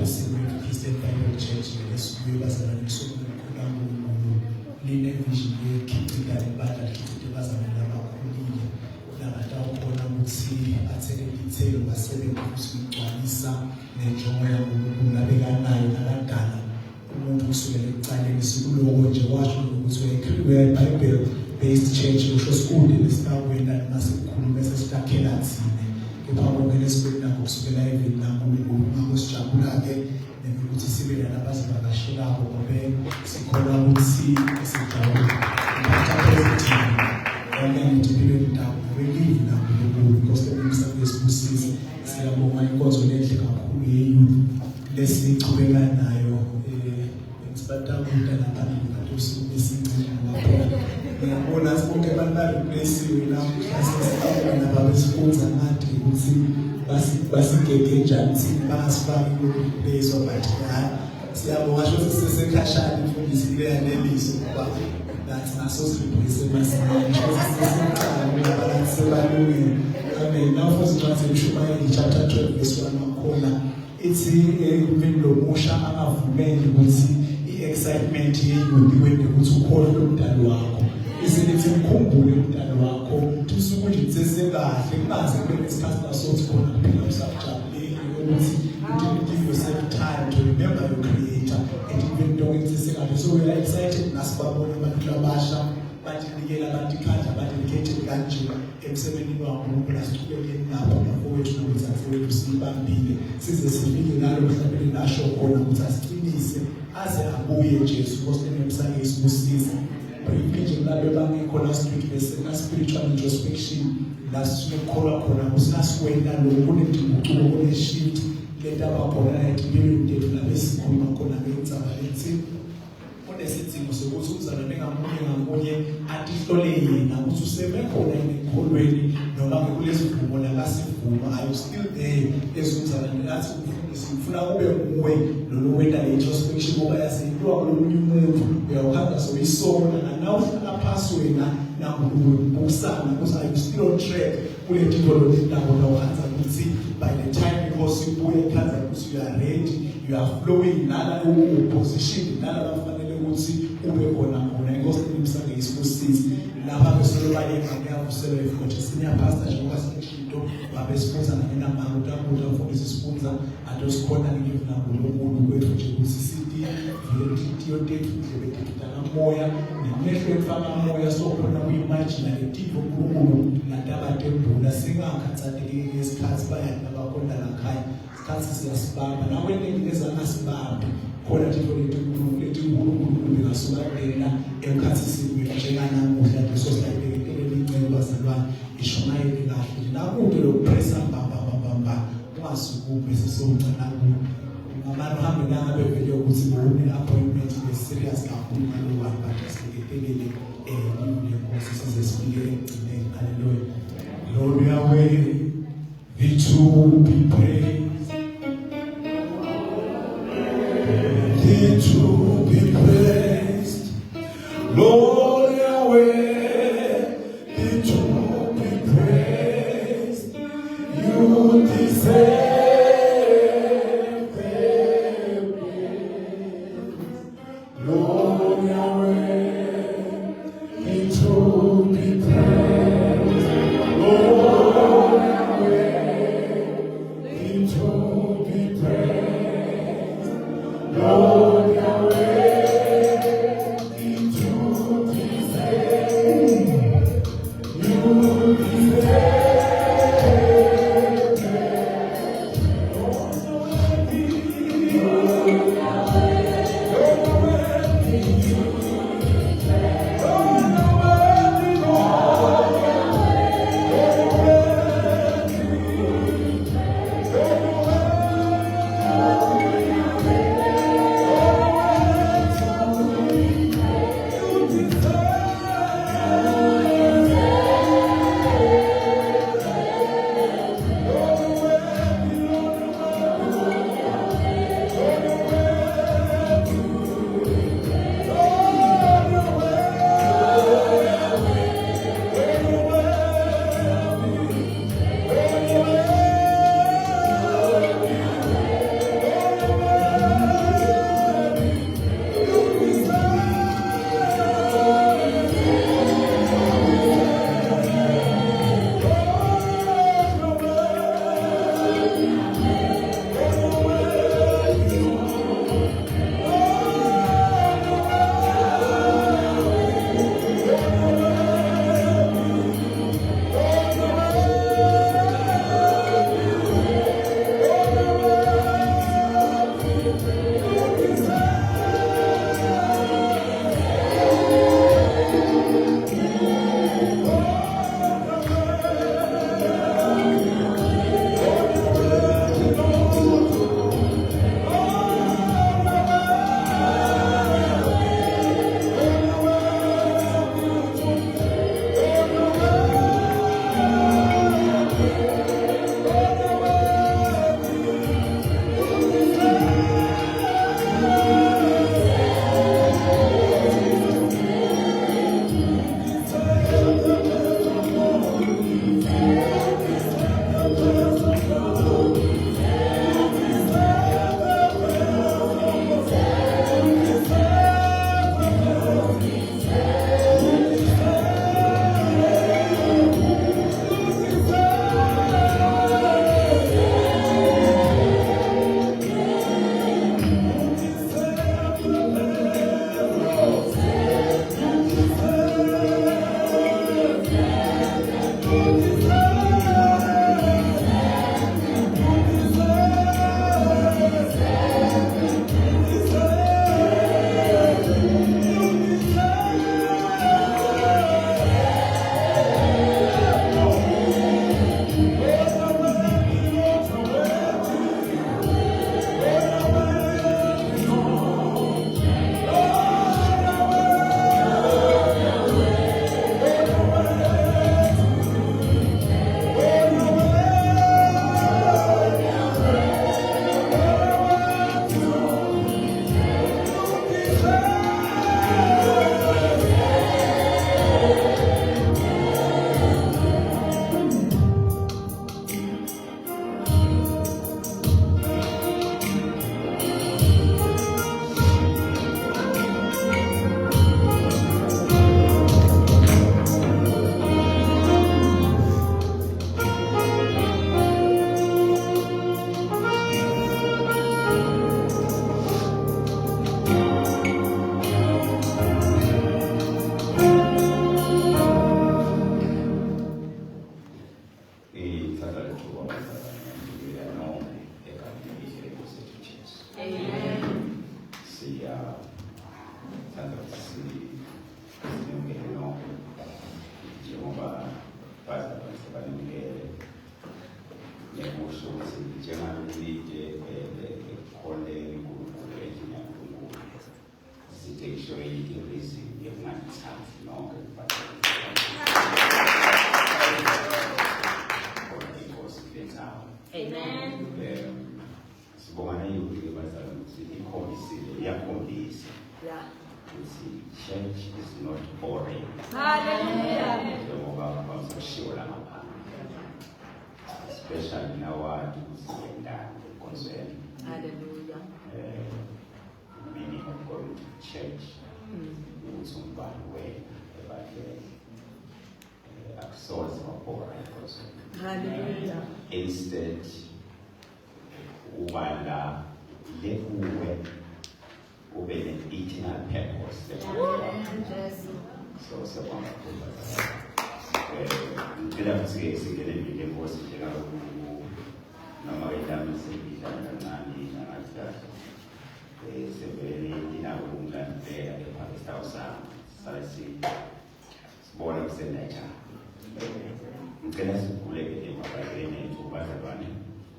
Pacific Christian Bible Church lesikuye bazalwane sokukhula ngomuntu line vision yekhicita lebandla likhicite bazalwane abakhulile nabatawukhona ukuthi athele ithelo basebenze ukugcwalisa nenjongo yaNkulunkulu nabekanayo nabadala umuntu kusukela ekucaleni sikuloko nje washo ukuthi we-Bible based church usho sikunde lesitawukwenda nasekukhuluma sesitakhela thina kepha konke lesibona kusukela eVietnam uNkulunkulu sijabula-ke ukuthi sibe nabazivakashelayo ngoba sikhona ukuthi sijabule ngidibile indawo relieve naNkulunkulu because emhlabeni esibusize siyabonga inkonzo enhle kakhulu yeyouth lesichubeka nayo sibatawuda nabantu bathi usincane ngaphela ngiyabona bonke abantu bareplaciwe lapho nababesifunza ngathi ukuthi basigege njani thina bangasifaki kulezwa but siyabonga nje sisesekhashana imfundiso leyaneliso ngoba that's naso siphise masimanje sesiqala abalansebalungile amen now for the Shumayeli chapter 12 verse 1 wakhona ithi kumele lo musha angavumeli ukuthi i-excitement yeyouth wena ukuthi ukholwe lomdali wakho iselithi ukukhumbule umdali wakho usuku nje sesekahle kungaze kube isikhathi nasothi khona kuphela usajabulile ukuthi give yourself time to remember your creator and even though sesekahle so we are excited nasibabona abantu abasha banikela abantu ikhanda badedicated kanje emsebenzini waNkulunkulu asiqhubekeni lapho bafowethu ukuthi afowethu sibambile size sifike nalo mhlawumbe nasho khona ukuthi asiqinise aze abuye Jesu ngosemsakhe isibusize Preaching that bangekho last week besena spiritual introspection last week khona kusinasikwenda lo kunedimbuculo kuneshift leta bakhona edibile ndethu labesikhuluma khona ngentsaba lethi kunesidingo sokuthi uzalwane ngamunye atihlole yena ukuthi usebekhona enkolweni noma kulezi vumo lakasivuma are you still there ezuzalwane lathi ufuna kube nguwe lo wenda introspection ngoba yaziintwa kulomnye umuntu uyawuhamba soyisona nawe ufuna phansi wena nakubukusana because are you still on track kule nto lo ndawo nawuhanza ukuthi by the time because ubuye khanza ukuthi you are ready you are flowing nala position nala bafanele ukuthi ube khona inkosi emsakhe isibusizi lapha besolo bayeka ngiyavusela ifuthi senior pastor njengoba sinto babesifunza ngenamanga utakuda ufundisa isifunza atosikhona ngive naNkulunkulu kwethu nje ukuthi sithi vele tethu ndebedala moya nemehlo efaka moya sokhona uyimagine letivo uNkulunkulu natabadebula singakhathaleki ngesikhathi bayani abakhona lakhaya isikhathi siyasibamba nawe ngezana sibamba khona into uNkulunkulu ngasuka yena emkhathi sibuye njenganamuhla lesosayibekele lincelo bazalwane iShumayeli kahle nakude lokupressa bamba ungasukume sesomncane abantu hambe nanga bevele ukuthi ngone appointment le serious kakhulu ngalo one but silekelele inkosi sesifike egcineni hallelujah Lord we are worthy to be praised to be praised Lord we are worthy to be praised you deserve ukuthi njengalolide ekhoneni kuNkulunkulu endlini yaNkulunkulu sithe kusho i-reason yokungathathi nonke inkosi lethayo. Amen. Sibonga nayuthi bazalwane ukuthi ikhombisile iyakhombisa ukuthi church is not boring. Hallelujah. Njengoba bamsashiwo la ngaphandle, especially nawathi kusiyendana ekonzweni. Hallelujah. Meaning of going to church ukuthi umbani wena ebadleni akusoze wabhora ekonzweni. Hallelujah. Instead ubala lekuwe ube ne-eternal purpose. So siyabonga kakhulu. Ngicela ukuthi singene nje inkosi njengaloku noma idami sibidlala kancane nangathi sebele inako ukungampela ePakistan sala sibona kusendatsha. Ngicela sikhuleke eMabhalweni ethu bazalwane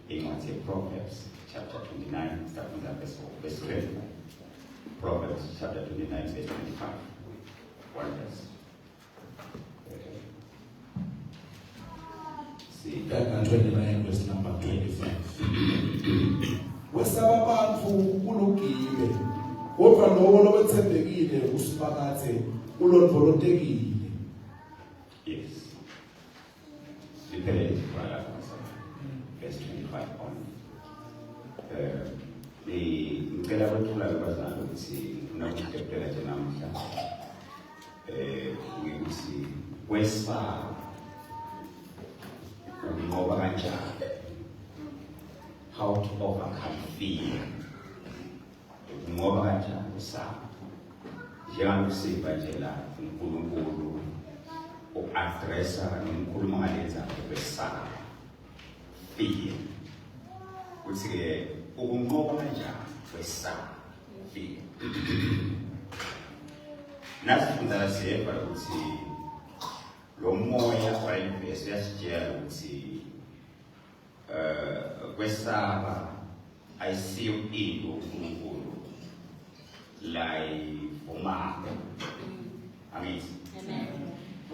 incwadi yeProverbs chapter 29 starting at verse 12. Proverbs chapter 29 verse 25. One verse. See that 29 verse number 25. Wesaba abantu kulungile kodwa lowo lowethembekile usipakathe ulondvolotekile. Yes. Verse 25 on. Ngicela kwethula bazalwane ukuthi unakudeplela nje namhla ukuthi wesaba unqoba kanjani, how to overcome fear, unqoba kanjani usaba njengokusiba nje la uNkulunkulu uaddressa noNkulunkulu ngalenza wesaba fear ukuthi ke ukunqoba kanjani wesaba fear. Nasifunda siyeva ukuthi lo moya wayivesi yasitshela ukuthi kwesaba ayisiyo into uNkulunkulu la ivumayo. Angithi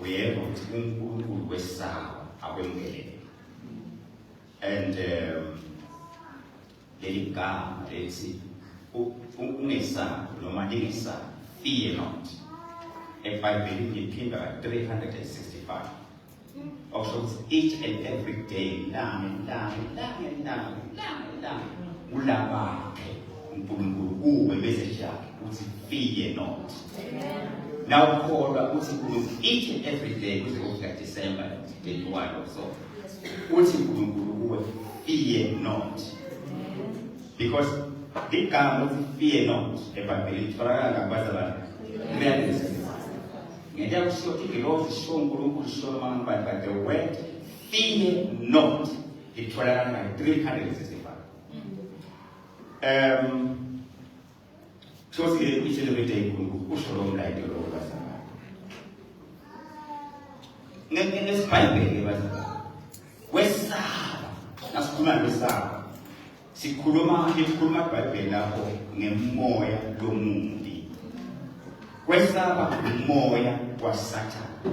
uyeva ukuthi uNkulunkulu kwesaba akwemukele. And leli gama lethi ungesabi noma lingesabi, fear not, eBhayibhelini liphinda ka-365. Okusho ukuthi each and every day ulabakhe uNkulunkulu kuwe bese yakhe ukuthi fear not. Now ukholwa ukuthi each and every day kuze kufika December 21 or so uthi uNkulunkulu kuwe fear not. Because the gama uthi fear not eBhayibhelini litholakala ngabazalwane 365. Ngeke kusho ukuthi lo sho uNkulunkulu sho mangibani, but the word fear not litholakala nga-365. So each and every day usho lo mlayito lo bazalwane. Ngesibhayibheli bazalwane wesaba, nasikhuluma ngwesaba sikhuluma eBhayibhelini lapho ngemoya lomubi. Wesaba umoya waSathane.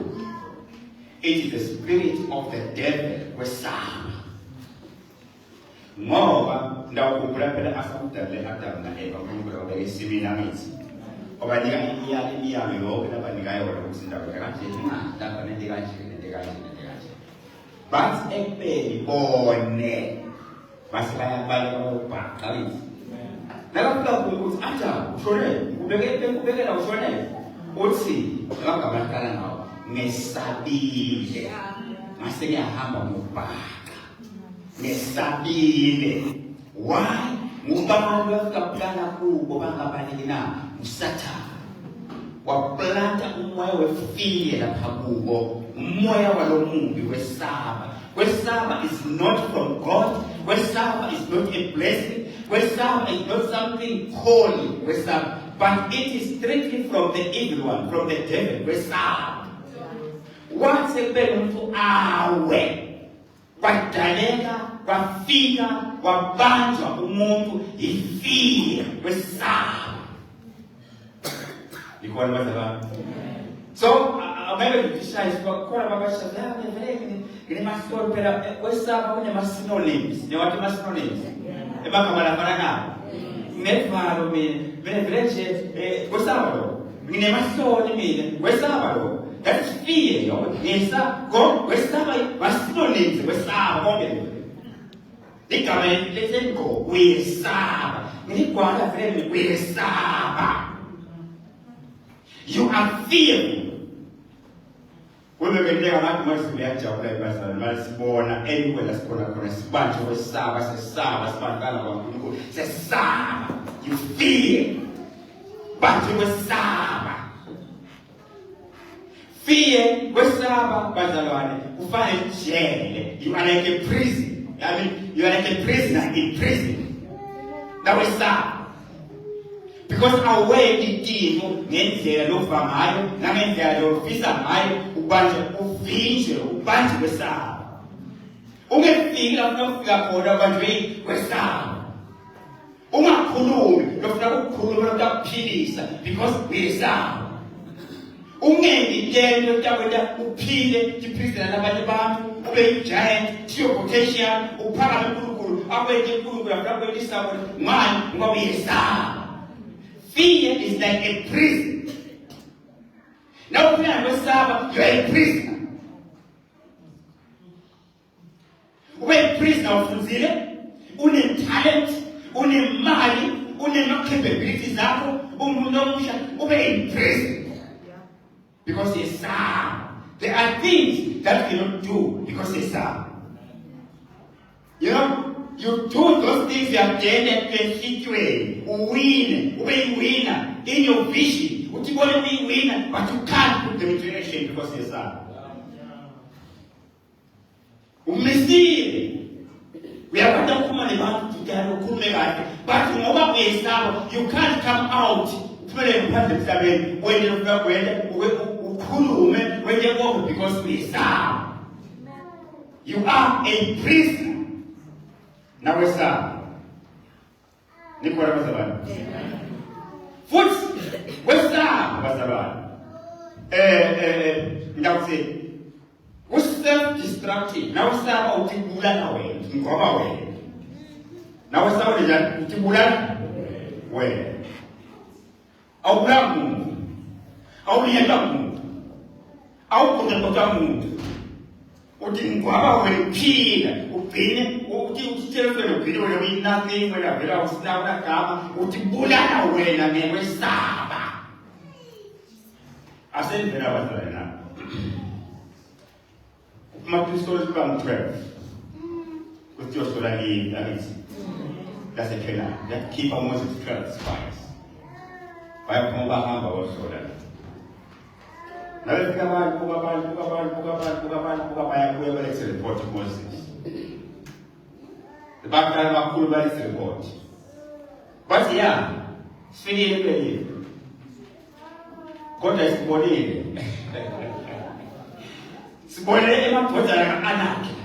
It is the spirit of the devil wesaba. Ngoba ndawukhumbula phela asakudale Adam na Eva uNkulunkulu wabeka isimina ngithi obanika imiyalo yonke labanika yona ukuthi ndawo kanje lapha nende kanje. But ekubeni bone basibaya ubhaqa lithi nakafika ukuthi aja ushone ubekela ushone uthi ngagama lakala nawo ngesabile mase ngiyahamba ngobhaqa ngesabile. Why? Ngoba lokapulana kubo bangabaleki na uSathane waplanta umoya wefear lapha kubo, umoya walomubi wesaba. Wesaba is not from God. Wesaba is not a blessing. Wesaba is not something holy. Wesaba, but it is strictly from the evil one, from the devil. Wesaba. Once a person to awe. kwadaleka kwafika kwabanjwa umuntu ifiye kwesaba. Ikhona bazalwane. So maybe ngishayise kwakhona babashaya ngene masolo phela kwesaba kunema synonyms. Ne what ama synonyms? Emagama lafana ngabo. Ngevalo mina vele nje kwesaba lo. Ngine masolo mina kwesaba lo. That's fear, yo. Ngesa go kwesaba masynonyms kwesaba konke. Igama lethe go kwesaba. Ngikwazi vele kwesaba. You are fearful. When we get there, I'm not going to tell you about Sibona, anywhere that's going to sponge with Saba, Saba. You fear, but you with Saba. Fear with Saba, Bazalwane, who find jail. You are like a prison. I mean, you are like a prisoner in prison. That was Saba. Because away idimo ngendlela lofangayo nangendlela lofisa ngayo ubanje uvinje ubanje kwesaba. Ungefika lapho ufika khona ubanje kwesaba. Ungakhulumi lofuna ukukhuluma lokuphilisa because uyesaba. Ungendi into yokuthi uphile iphilisa nabanye abantu ube giant to your potential uphakame uNkulunkulu akwenze uNkulunkulu lapho kwelisaba ngani ngoba uyesaba. Fear is like a prison. Now, when you are a prisoner. You are a prisoner of Fuzile. You have talent, you have money, you have capabilities. You are in prison. Because you are. There are things that you cannot do because you are. You know? You do those things you have done and can hit you win, winner in your vision. You want to be winner, but you can't put them into action because you're sad. We are going to come about to but you know what we start, you can't come out when you walk because we sad. You are a prisoner. Now what's up? Nicola was about. Foot, what's up? Was about. Now say, what's self-destructive? Now what's up? Utibulan away, Nkoma away. Now what's up? Utibulan away. Aulamu, Auliamu, Aukotamu. Nkoma away, kid, upin. When nothing, when I was now come, would you bullet away and then we stop? I said, when I was there now. My two stories come 12. With your story, that is. That's a killer. That keep on Moses 12 spies. By a combat hammer or so that. Now let's come on, whoever is the report of Moses. The background of Kulubali's report. But yeah, Sweden, God has body. Spoiler, Emma put an anarchy.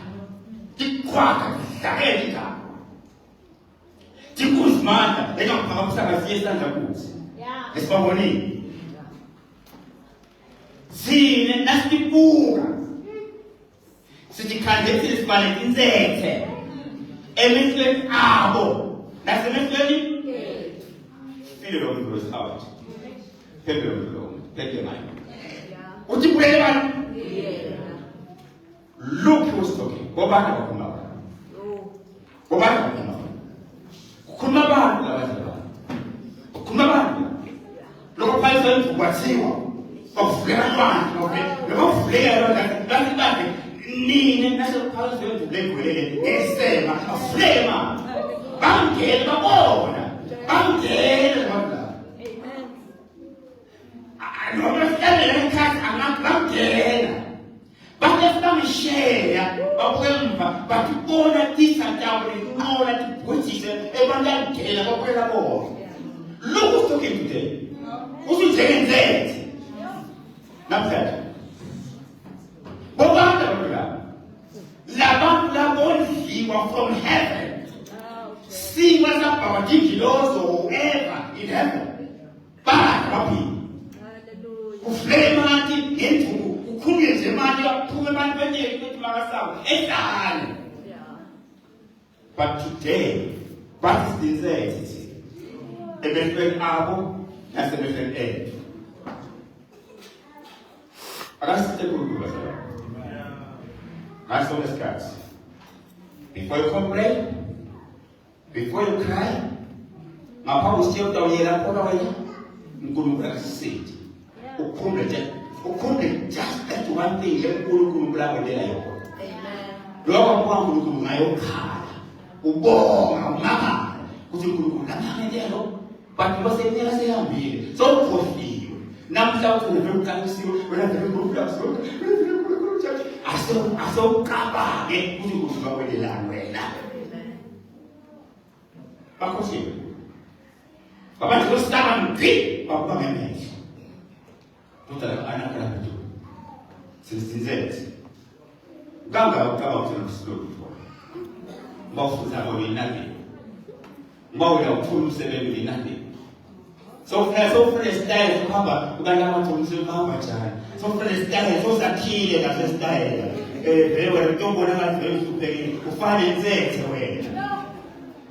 The quack, the Erica. The goose man, they don't come up as yes and the goose. It's for money. See, and that's the poor. So the candidate is valid in there. Emislet abo. That's the message. Feel it on goes out. Tell me on take your mind. What you pray man? Look who's talking. Go back and come out. Go back and come out. Come back. Come back. Look at the what's here. Of Grandma. Look flare that's nothing. Nini nasa pala sila tuloy ko rin. Estema, flema. Bangkel ba po na? Bangkel ba na? Ano ba siya rin kat ang bangkel? Bakit ba Michelle? Bakit ba? Bakit po na tisa tao rin? Ano na tipuchi siya? Bangkel ba po na po? Lugos to kim today. Uso jen zet. Napsat. Bobanda ba? La banque singwa from heaven. Singwa sababa kingilozo or whoever in heaven. Bad happy. Uflema ati ngentuku ukhuluye nje manje yaphume manje benye ukuthi makasawo endani. But today, what is the necessity? Emehlweni abo nasemehlweni ethu. Akasithe kukhulu basala. Ngaso lesikhathi. Before you complain, before you cry, ngaphambi usithe utawuyela khona wena uNkulunkulu akasithi. Ukhumbe just that one thing lenkulunkulu akwendela yona. Lokho kwaNkulunkulu ngayokhala. Ubonga umama ukuthi uNkulunkulu namangelo but basenyela sehambile sokhohliwe namhla ukhuleve ukhanisiwe wena vele uNkulunkulu asawuqabake ukuthi uNkulunkulu akwelelana wena bakhoshiwe abantu bositaba ngqi bakuba ngemehlo utala anakala mtu sinzeti ganga ukaba uthula Mbafuza boni nani. Mbawela ukhulu umsebenzi nani. So fresh style kuhamba ukala watu umsebenzi njani. So fresh style so sakhile na fresh style. Vele ntombona ngathi vele usuphekile ufane nzethe wena.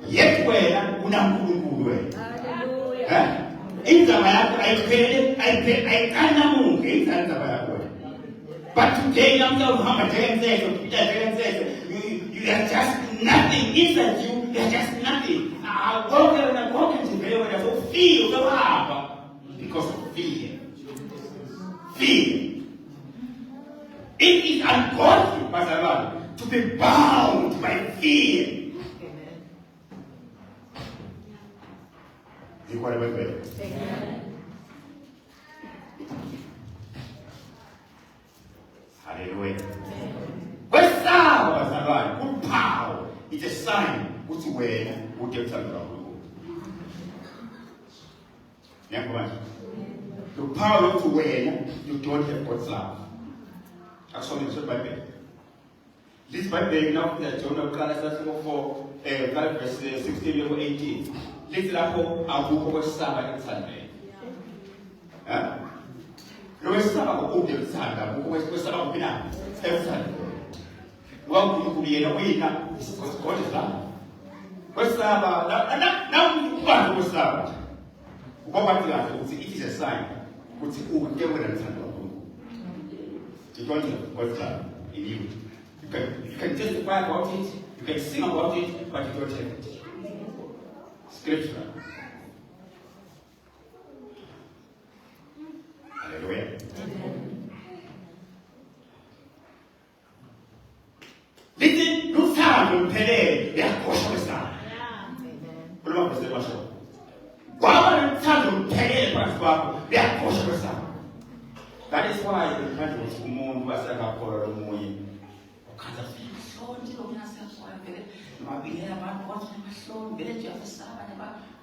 Yet wena unaNkulunkulu wena. Haleluya. Inzaba yakho ayikana mungu inzaba yakho. But today namhla uhamba njengenzethe upita njengenzethe you are just nothing inside you. You're just nothing. I walk into the way where I feel so hard because of fear. Fear. It is ungodly, Pastor Lord, to be bound by fear. You want to be Hallelujah. What's up, Pastor Lord? Good power. It's a sign which way would get something wrong. The power to win, you don't have God's love. Actually, it's a Bible. This Bible now that John of Calais for verse 16 or 18. Little up a book of Sabbath and Sunday. No Sabbath of the Sunday, who was Sabbath every Sunday. Well, you could be in a way now, because God is love. What's Sabbath? Now you want to Sabbath. Go back to that, it is a sign. Which you will get with a son. You don't have God's love in you. You can testify about it, you can sing about it, but you don't have it. Scripture. Hallelujah. Listen, no sound will pay. They are cautious. That is why the country was moon was a for a moon. Kind of so my behavior about what's my soul, village of the Sabbath.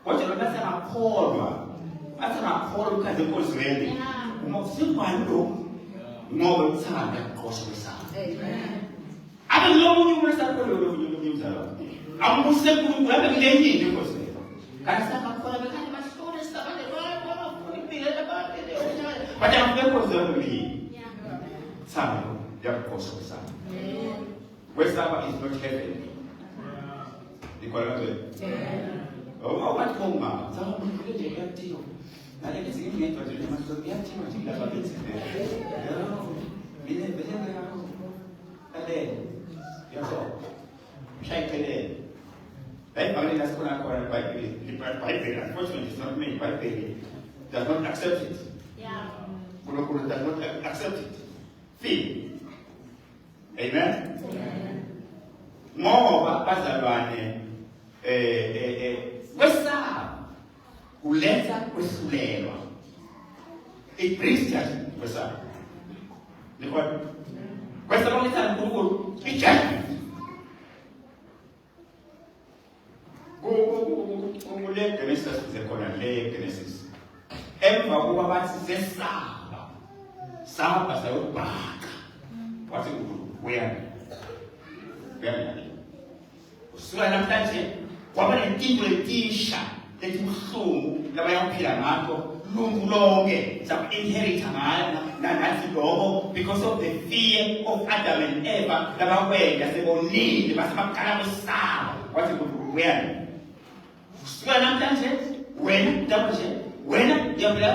What you're not a poor. That's not poor because it was ready. Most simple no time that cautious. I don't know you must have to I'm Muslim who have a lady in the person. But I'm never going to be. Some, they are also some. West Sabbath is not heaven. You call it? Oh, what home, ma? Some of them really have tea. I think it's in the country, they must be acting on the Alphabet. That family has gone acquired by Bible. Unfortunately, it's not made by Bible. Does not accept it. Does not accept it. Feel. Amen? More Pastor questa culezza, quest'ulema. It brings judgment. Questa non è stato un po' di judgment. Come le Genesis zikona le Genesis. Emva kuba bathi sesaba. Saba sayobhaka. Wathi wena. Kusukela namhlanje kwaba nenkinto letisha letibuhlungu labayaphila ngakho lungu lonke saku-inherita nathi lokho because of the fear of Adam and Eva labakwenda sebonile base baqala kwesaba wathi wena kusukela namhlanje wena ngiyabula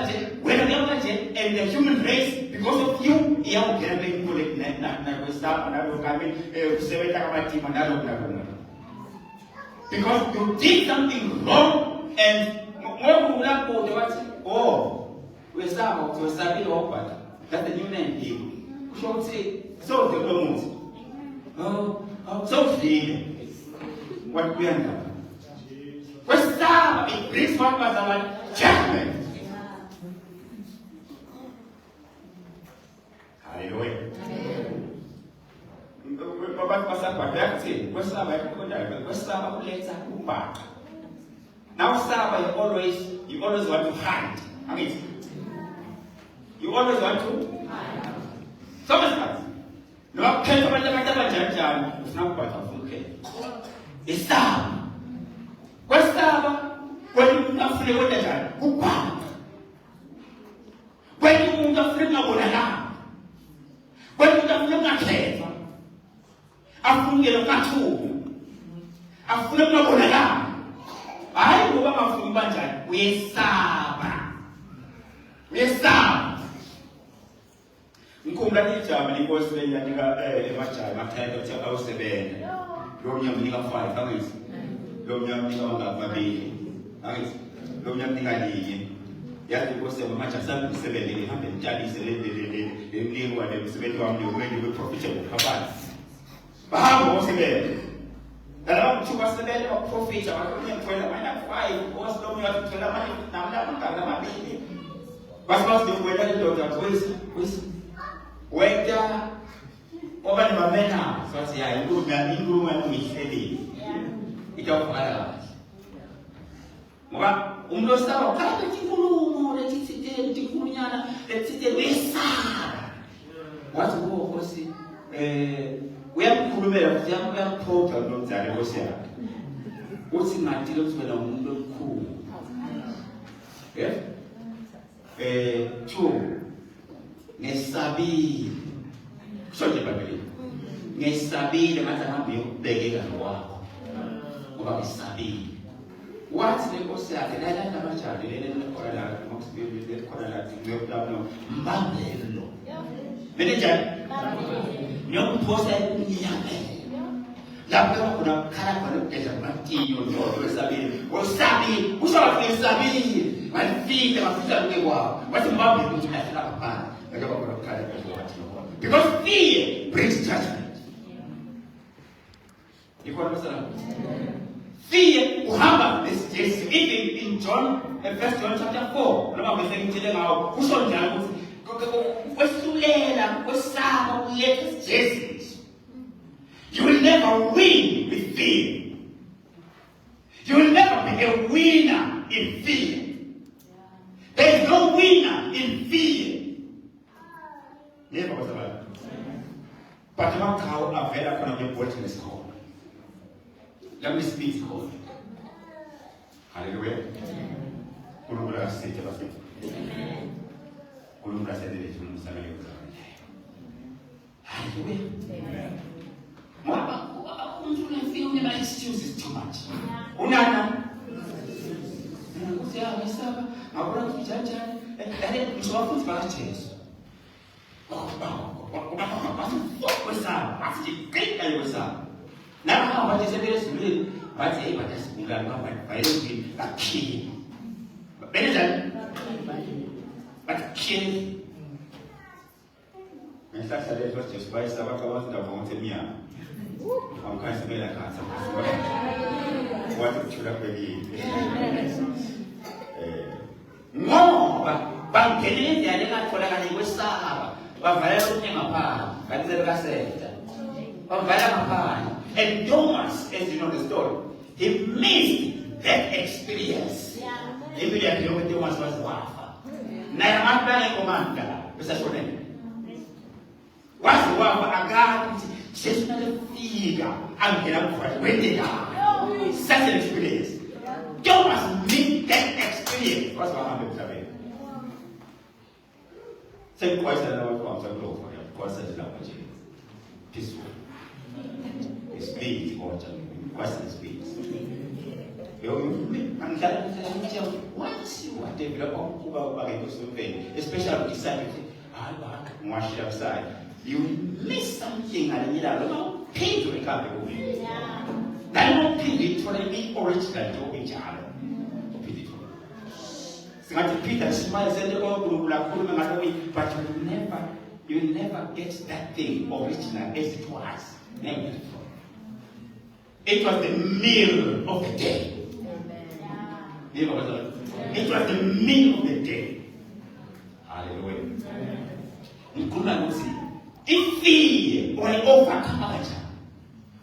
nje and the human race because of you iyawungena kule nto nakwesaba nalokami kusebenza kabatima nalokho because you did something wrong and that's the new name people. So say, so the moment. So freedom. What we are now. It brings one person judgment. Hallelujah. Now, Saba, you always want to hide. I mean, you always want to hide. So much fun. No, I can't find the it's not part of okay. It's Saba. What's Saba? When you not free with the child, who part? When you not free with the when you not free with the cave, I'm from the Katu. I'm from the I go back from Banjan. We saba. Mkumbuka chama niliposema nika macha matendo cha au sebene. Lomnya mnika 5 kama hizi. Lomnya mnika mabili. Kama hizi. Lomnya mnika nyingi. Yaani posema macha sana sebene ni hapo mtadi sebene ni wa ni sebene wa mwenye profitable habari. Bahamu sebene. Dalam cuma sedang profit, macam yang kau nak banyak fight, bos dom yang tu nak banyak, nak mati ni. Pas dia kau dah tu, wis, weda, orang ni mana? Sosial, ibu mana mesti. Itu apa lah? Maka umur setahun, kalau cikgu cikgunya nak, cikgu besar. Waktu kau si we have kurumela kujamu ya program no zale kosera uthi ngathi lo sibona umuntu omkhulu two ngesabile kusonje babili ngesabile ngathi ahambe ukubhekeka kwakho ngoba ngesabile wathi lenkosi yakhe lalanda abajali lelo khona la ngokusibili khona la ngiyoplamno mbambelo manager nyokuphosa eminyame lapho kuna khala khona ukudla kwatinyo nowesabili osabili ushawafika sabili wafika ke kwabo wathi mbambe ukuthi ahlala phansi ngoba khona ukukhala kwathi because fear brings judgment. You understand? Fear uhamba this even in John, 1 John chapter 4 noma ngisengitshele ngawo kusho njalo ukuthi kwesulela kwesaba kulethe Jesus. You will never win with fear. You will never be a winner in fear. There is no winner in fear. Never was about. But not how a very economic working is called. Let me speak called. Hallelujah. Kulubra state of it. Kulubra said it from Samuel. Hallelujah. Amen. I feel my excuse is too much. Unana. I want to judge and then it's all for churches. What's up? What's the great guy was up? Now, how much is it really? But hey, but that's I don't give a key. But better than but kill. And that's a little just by Sabaka the Montemia. I'm kind of like what should have been? No, but Kenny, I didn't for the West Sahara, but Valerio came apart, and the Gassetta. But Valerio and Thomas, as you know the story, he missed that experience. Immediately, when Thomas was Wafa. Naramanda Commander, Mr. Sonnen. Was Wafa a guy, just not a figure, and get up for it. When they are. such an experience. You must meet that experience. What's what happened to me? Same question that I was going to go for you. Question that I was peaceful. It's peace, question is peace. I'm telling you, once you are developing, especially with disciples, you miss something and you don't pay to recover. That won't be literally original to each other. Peter smiles and but you never get that thing original as it was. Never. It was the meal of the day. It was the meal of the day. Hallelujah. If we were overcome,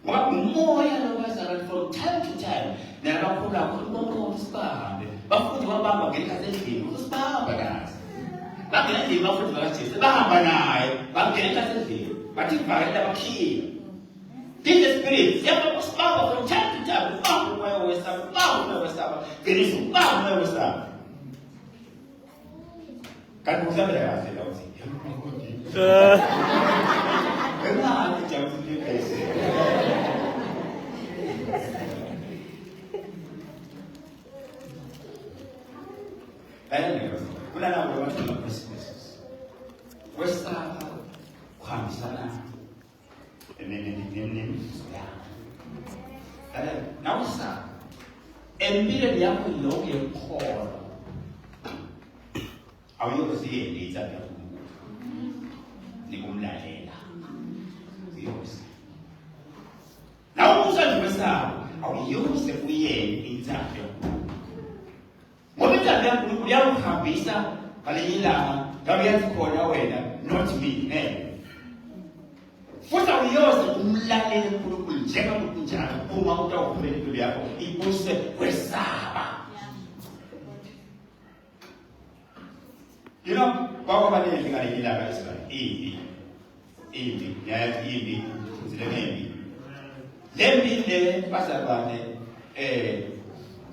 what more from time to time, there are people who don't spend. But for the one about getting a thing, who's bad? But then they love to watch it. But getting a thing, but if I have a key. This is spirit. You have to stop from time to time. Found where we stop. Found where we stop. There is found where we stop. Can you say that? Now, sir, immediately after you get called, I will see it. Now, who's on the side? I will use the way in Zambia. What is that? We are happy, sir. Alila, Gabriel called away, not me. What are yours? Umlale kujenga kukunjana uma utaokumeni kuliako ibuse kwesaba. You know, Baba bani ngani ila kaisa. Ibi, ya ibi, zilembi. Lembi le pasabane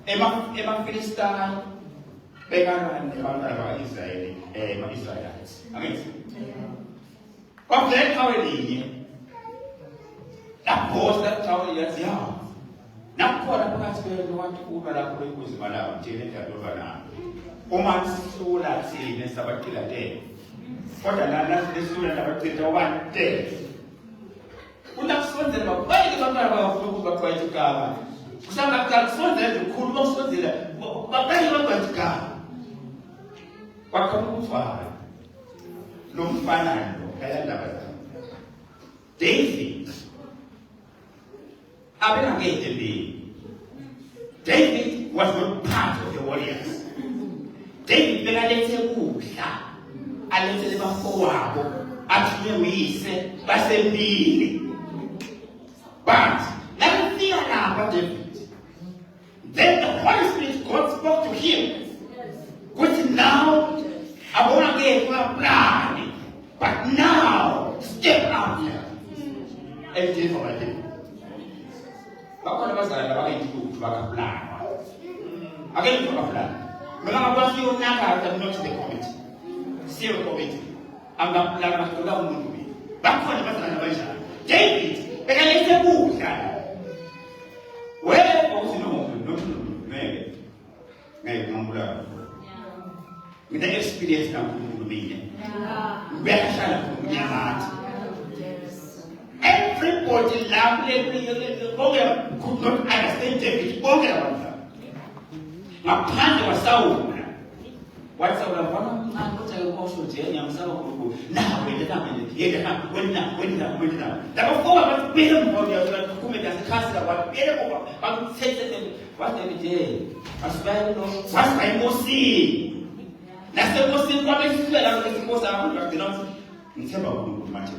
ema Philistine begana ne bantwana Israeli Israelites. Amen. Kwa vile kawe that was that tower years young. Not for the past where you want to over that way was Madame Janet Adovana. Woman soul at sea in a particular day. For the last student about 1 day. Who not so that why you don't have a food but try to cover. Some of that so that you could not so that, but then you are going to come. What come you for? No fun, David. David was not part of the warriors. David bekalete ukudla, alethele bafowabo, athi uyise basembili. But nothing about David. Then the Holy Spirit God spoke to him. Which now I want to get a plan. But now step out here and take for my people. Bakona bazala bakayithuku bakaplan. Again bakaplan. Mina ngabasi unyaka not the committee. Zero committee. Angaplan bakuthola umuntu bi. Bakona bazala bayisha. David bekalete ukudla. Where was no ngeke ngambula. With the experience na kumumile. Behlala kumnyamathi. Everybody loved could not understand David. Ngaphandle kwaSawula. Wasawula bona ukuthi ayekho nje nyamsaba kuku. Na wena. Labafoka baphile mmoja kume dasikhaza baphile kuba bakuthethe wathi nje. Asibaye no wasayimosi. Nasenkosini kwabesifela ngesinkosi abantu bakudinona. Ngithemba uNkulunkulu manje.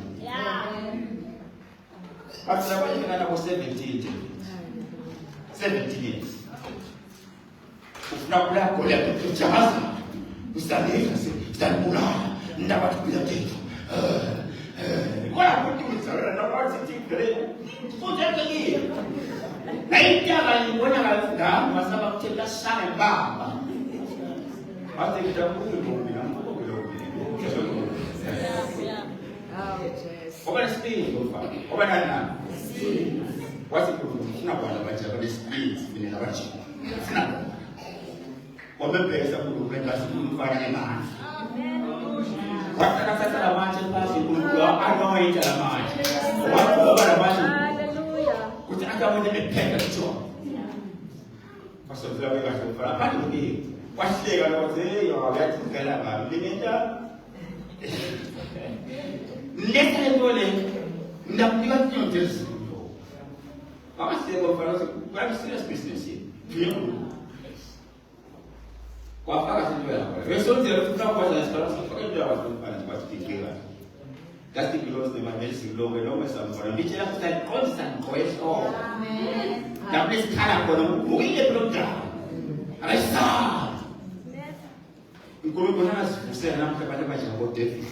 But I was 17 years. Unakula kule kujaza. Usadika sitamula ndaba tukuletetu. Kwa kutuza na watu tikere. Sote kile. Na Naitaba ngibona ngalo masaba kuthela shaya baba. Wathi ngidabule mina ngikho lo. Oba speed mfana. Oba nani? Wathi kufuna bwana bathi aba speed mina abathi. Sina. Wabebheka kulubeka simfana ngemali. Wathi akathatha lamanje phansi kulo anointa lamanje. Wathi oba lamanje. Kuti akabona epheka kuthwa. Pastor Lawe kasofara phakathi kubi. Wahleka ukuthi hey wayathukela ngabi limenta. Letha lentole ndakunika inyonjezo. Abaseko fana ukuthi serious business here. Kwafaka into yakho. Wesonzela ukuthi ukwazi isiphala sifaka into yakho ukuthi basikela. That's the belongs to my medicine long and always I'm for a bitch after that constant quest or amen. Now please kind of moving the program. I saw. You could go on as say I'm about David.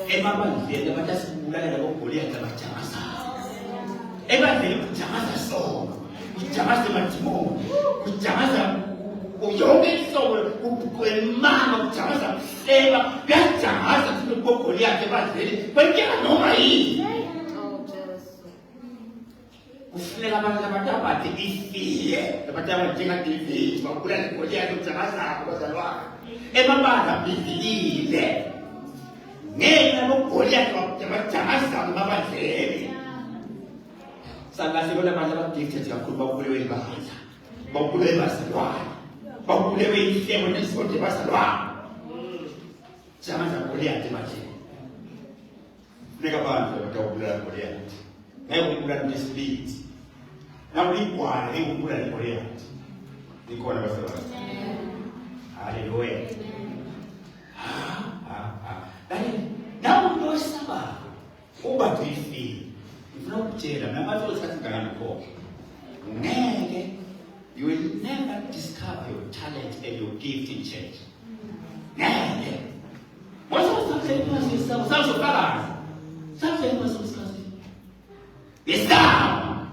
Emma, the Batas Mula of Korea, the Bachasa. Emma, the Jamasa saw. Jamasa Matimo. Jamasa. Young soul, who man of Jamasa, Eva, get Jamasa to go Korea, but you know my Usilabata TV, the Batama TV, but Korea to Jamasa was a lot. Emma Bata TV, Name of Korea to Jamasa, Mama said. Sangasibona Bata gifted your Kuba Bahasa, Bobuleva Salwa. But we never came when this was the Basala. Jamasa Korea, Timachi. Negaban, the Dobla Korea. Now we run this beat. Now we want him to run Korea. The corner was the Hallelujah. Now we know Saba. Over to his feet. If not jail, I'm not going to go. You will never discover your talent and your gift in church. Never. What's something was also bad? Something was discussing. Yes, now.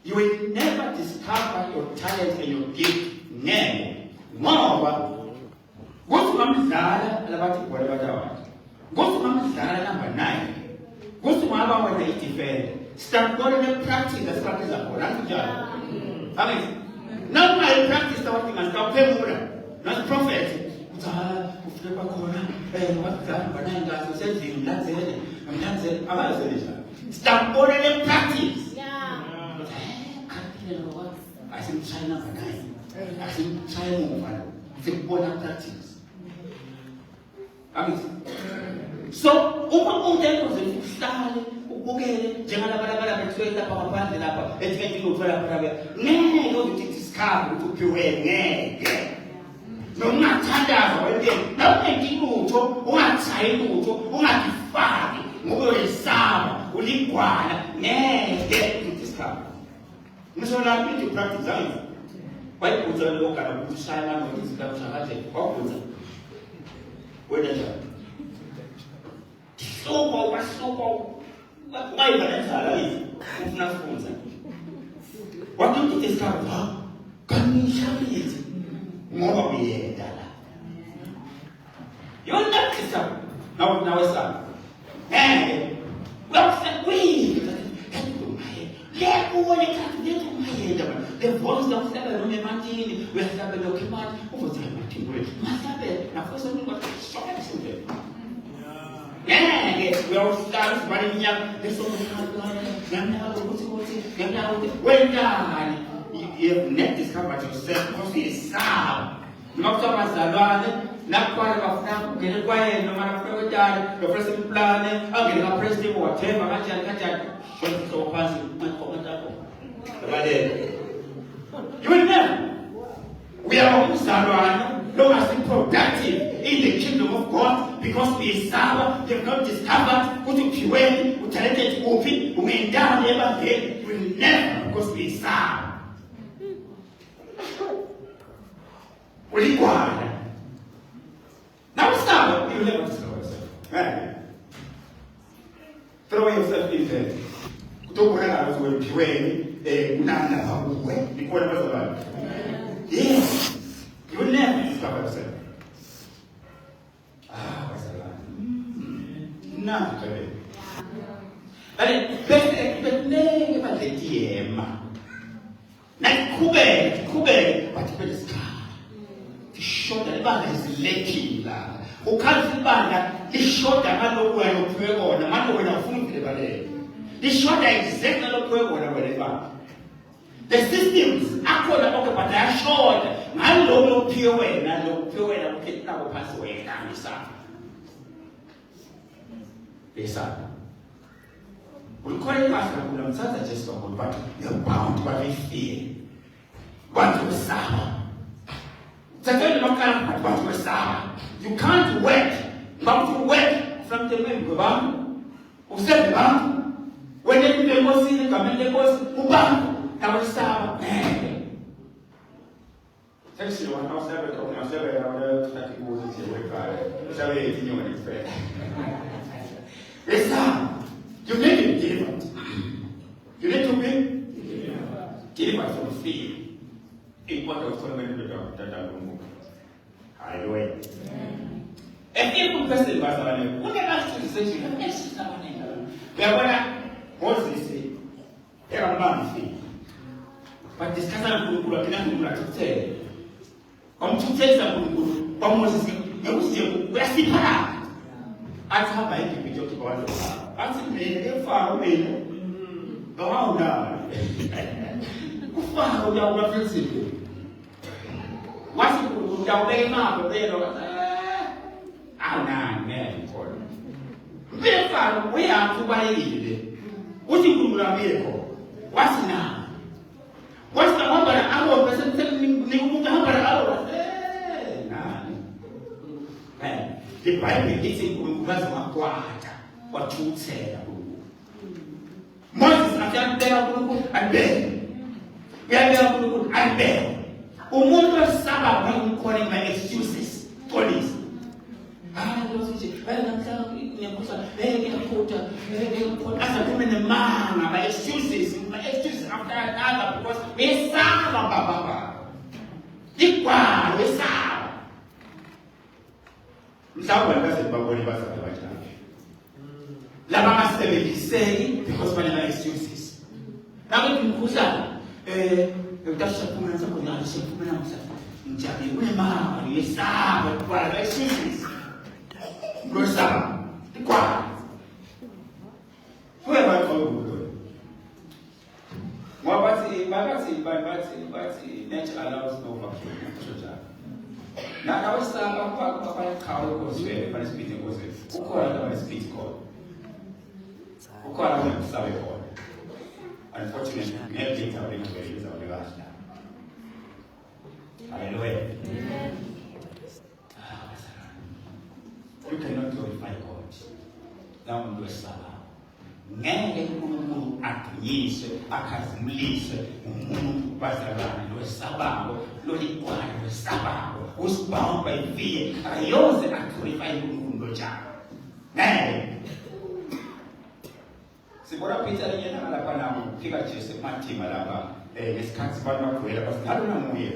You will never discover your talent and your gift. Never. Moreover, go to Mama Zara and about whatever that was. Go to Mama Zara number 9. Go to Mama when they defend. Start going to practice the practice of Quran. I mean, now I practice the one thing and stop paying more. Not prophet. Start ordering practice. I think China for 9. I think China for I think border practice. I mean, so Uma was a style. Okay, jangan ada bercerita apa-apa dan apa. Etika itu berapa berapa. Nih, itu discard itu pure nih. Nggak ada, orang nggak itu, orang cai itu, orang kifari, orang sama, orang kuana, nih, itu discard. Misalnya itu praktis aja. Baik ujian lo kalau ujian saya mau discard sahaja, kau ujian. Wajar. So. Why is that? What do you discover? Can you show it? More be you're not discover. Now it's up. And what's that way? Let go when it comes to my head. The voice of seven women, Martin, we have a document over time. Must have it. Now, first of all, something. Yeah, we all start running up. There's so much when you have not discovered yourself because it is sound. Not so much alone, not quite of now, get it quiet, no matter what the president plan, I'll get a president or whatever, I can't shut so fast. You will never. We are almost around, no as productive in the kingdom of God because we serve, they have not discovered who to pure, who talented open, who may down ever again, we will never because we serve. Required. Now stop, you will never discover yourself. Right? Throw yourself in there. Don't worry about what you're unanda hakuwe nikona bazalwane. Yes, you will never discover yourself. Bazalwane. Nandi kabe. But nenge badletiyema. Nakube bathi kwesikhala. Ishoda ibanga lesilekhile la. Ukhathi ibanga lishoda ngalokho wena uphiwe kona, manje wena ufuna ukulebaleka. Lishoda exactly lokho wena wena. The systems akhona konke but ayashoda ngalokho uphiwe wena, lokuphiwe wena ukhetha phansi wena ngisapha. Besapha. Ulikhona imasa kula mthatha Jesu kakhulu but you're bound by fear. Bantu besaba. Sakele makala bantu besaba. You can't work. But to work from the way gobantu. Usebe bantu. When you be ngosini ngamele ngosi ubantu nawesaba. Sexy one house ever talking about that people will say we cry. Usabe itinyo ni fair. Listen. You need to be delivered. You need to be delivered from fear. Important for many people that are removed. Hallelujah. And if person was on what about the station? Yes, Moses said, there are man. But this cousin will not to say. Come to say something. Moses, you will see where's the power? I have my individual to go on. I said, maybe far away. Go on now. Far away, I'm not visible. What's it down there now? But they don't. I'm not man for them. Very far away, I'm to buy it. What you do with vehicle? What's now? What's the number of hours? The Bible is in what you say. Moses and there and Ben. We are there and Ben. Umuntu saba when calling my excuses. Police. I was as a woman, a man, my excuses after another because we saw Baba. Equal, we saw. Someone doesn't know what about the La Mama say because my excuses. Now we can push out. That's a woman, somebody else, a woman else. Jabi, we ma, we saw what excuses. Rosa, quiet. Who am I going? But nature allows no vacuum. Now, I was talking cow was very, but speaking was it. Who called speech call? Who called them sorry call? Unfortunately, many things are being very used on the last time. Hallelujah. You cannot glorify God. Now do a Sabbath. Ngeke uNkulunkulu adunyiswe akhazimuliswe umuntu bazalwane lwesabango loligwana lwesabango usibamba iviye ayoze aglorify uNkulunkulu njalo. Ngeke sibona Peter yena lapha nawo ufika Jesu emathima lapha ngesikhathi abantu bagcwele basinalo namuye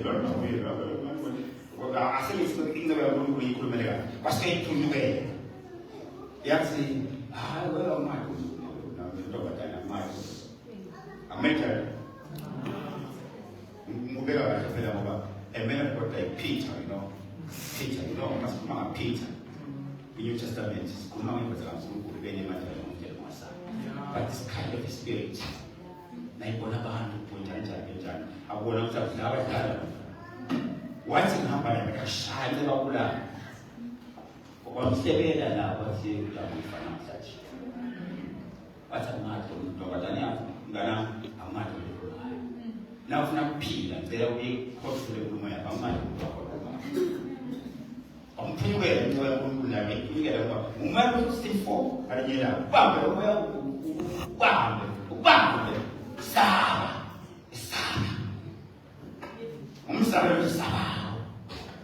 aseliswe into yakuNkulunkulu ikhulumeleka baseyithundubele yathi hayi wena manje America, Mubera a man of God like Peter, Peter, must come Peter. In New Testament, but this kind of a spirit, what's in happening? Like a child of love. What's the way that I was here with such? What's a matter? Ngana amado na ufuna phila ngicela uyikhosele inkulumo yakho amado umphiwe into yankulunkulu la ngikela ngoba uMarko 64 alinyela ubambe umoya ubambe saba umsaba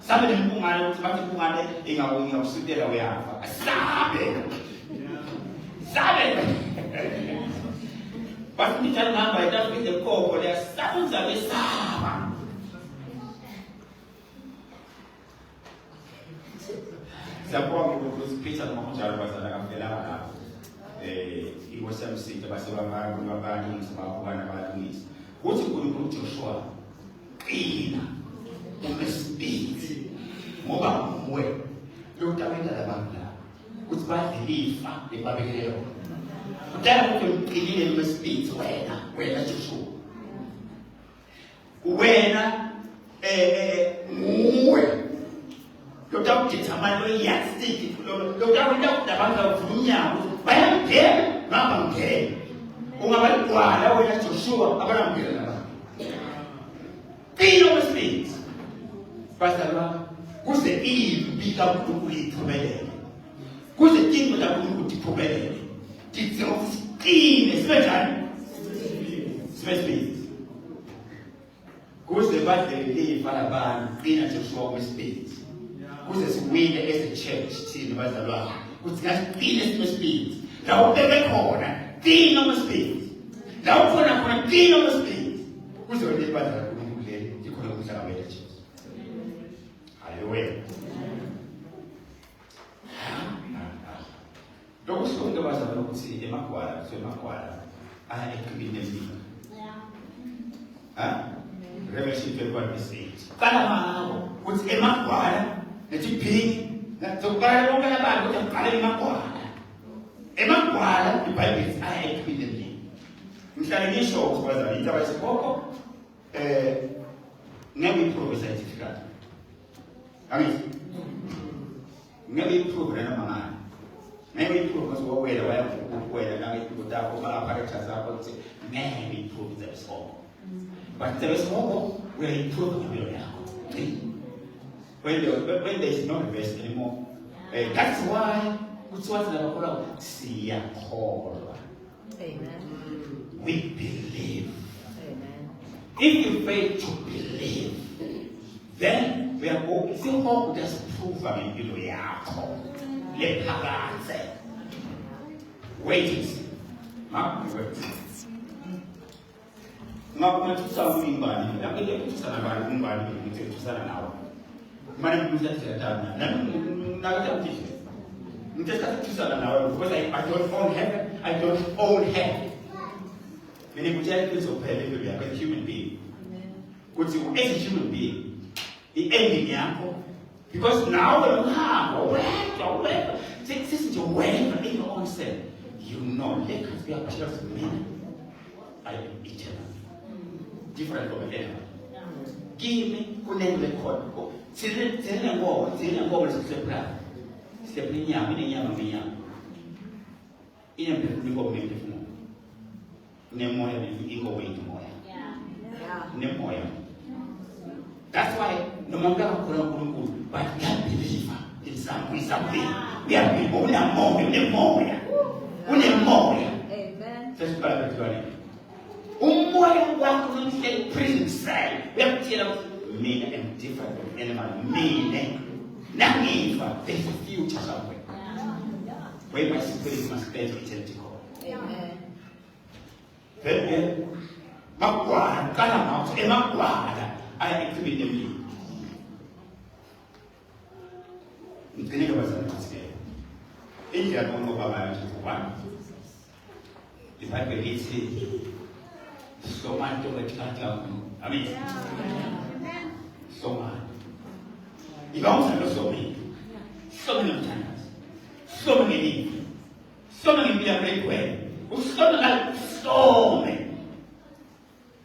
sabe lempungane ukuthi bathi impungane ingawusitela uyafa sabe But we can remember that with the cocoa, there are sounds of the sound. Sababu kusipicha na mmoja kwa sababu kafela iwo samsita basi wabani msababu wana baduni wote kuli Joshua qina umespeed moba mwe lokutawenda labanga kuthi badilifa lebabelelo udala ukuqinile umespeed wena Joshua wena muwe lokutaka ukithamani loyasiki lokutaka ukudabanga uvunyawo bayangena ngapha ngene ungabalwala wena Joshua abanamngena nabantu qina umespeed bazalwa kuze impi kaNkulunkulu iphumelele kuze inkingo kaNkulunkulu iphumelele kithi usiqine sibe njani sibe kuze badlele labantu qina Joshua umespeed kuze siwine as a church thina bazalwane kuthi ngasiqine sibe la ubeke khona qina umespeed la ukhona qina umespeed kuze wena bazalwane kuNkulunkulu ikhona ukuhlala wena Jesu. Hallelujah. Lokhu sonke bazalwane ukuthi emakwala ayekubinezini. Revelation 21:8. Kana mawo ukuthi emakwala nechiphini nazokubala lonke abantu ukuthi aqale emakwala. Emakwala iBhayibheli ayekubinezini. Mhlawumbe ngisho ukuthi bazalwane indaba yesikoko ngeke iprove certificate. Amen. Ngeke iprove na mama. Ngeke iprove ukuthi wawela wayakuwela na ikutako ma-apparatus akho ukuthi ngeke iprove zesikoko. But there is more where you improve the will when there is no rest anymore. That's why we believe. Amen. If you fail to believe, then we are going to hope just prove wait. Ngakho tusawula imbali lapho kusana abantu imbali ukuthi tusana nawo manje kuzathi thana nakho ukuthi ngithatha tusana nawo because I don't own heaven, I don't own hell. Mina ngitshela ukuthi uzophela impilo yakho as a human being ukuthi as a human being i-ending yakho because now when you have whatever since you whatever in your own self you know let us be a just minute I am eternal. Different from them. Give me kunenge record. Tena ngoba sisepla. Siyapinya minya. Ina ngo mende fumo. Ne moya ni ngo wait moya. Yeah. Ne moya. That's why no matter how good but God believer in something. We are people na moya. Amen. Just para que umoya wako unamshikia prison cell. We have to tell them, me am different from anyone. Me, there's a future somewhere. Where my spirit must spend eternity. Amen. Then, makwala, kana mouth, makwala. I activate them. Mtenega bazalwane. Ingi ya Mungu Baba yetu kwa. The Bible reads so much of it can't help you. Amen. So much. You also know so many times. So many people. So many people are very well. So many.